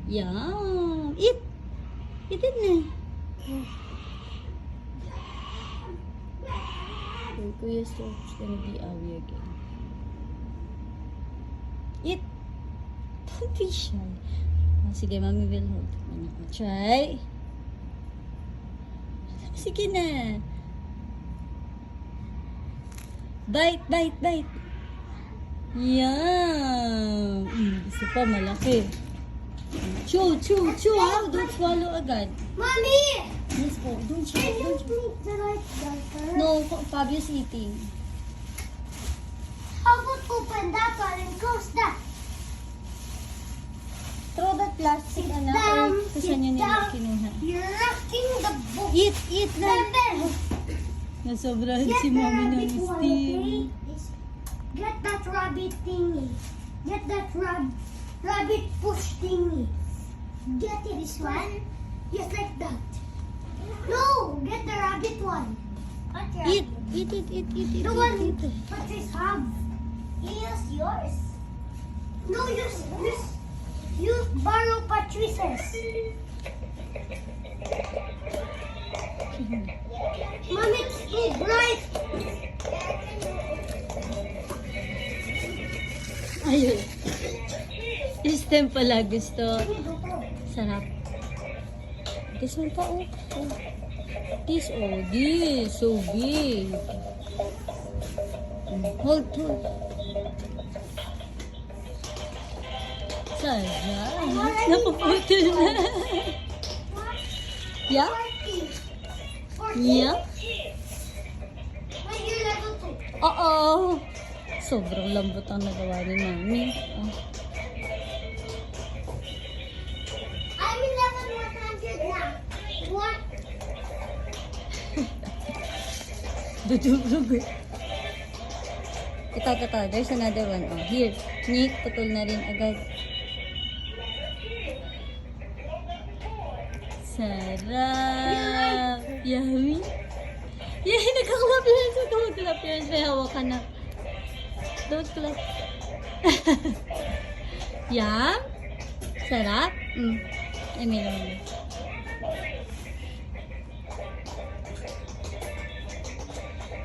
Yum. Eat. Eat it na. Okay, Kuya Stokes gonna be away again. Eat. Don't be shy. Oh, sige, Mommy will hold. Try. Sige na. Bite, bite, bite. Yum. Gusto pa, malaki. Chew, chew, chew. Ha? Don't swallow agad. Mommy! Yes po. Don't chew. Can you Don't chew. make the light darker? No, Fabio's eating. How about open that one and close that? Throw that plastic, anak. down, Or kung saan yun sit nila down. kinuha. You're rocking the book. Eat, eat na. Then, Nasobrahan get si the Mommy ng rabbit one, steam. okay? Get that rabbit thingy. Get that rabbit push thingy. Get it, this one. Just like that. No, get the rabbit one. Eat, eat, eat, eat, eat, eat, The one eat. Patrice have. You use yours. No, use borrow Patrice's. Mom, it's too bright. Ayun. System pala gusto. Sarap. This one pa, oh. Oh. This, oh. This. So big. Hold, hold. Sarap. Napuputol na. Yeah? 40. Yeah? When you're level 2. Oo. Sobrang lambot ang nagawa ni Mami. Oh. I'm in level 100 now. What? Dudugdug eh. Ito. There's another one. Oh, here. Nick, putol na rin agad. Sarap. Yummy. Yay, nagkaklap yan. So, don't clap yan. May hawakan na. Don't clap. Yum. Sarap. Ay, may laman.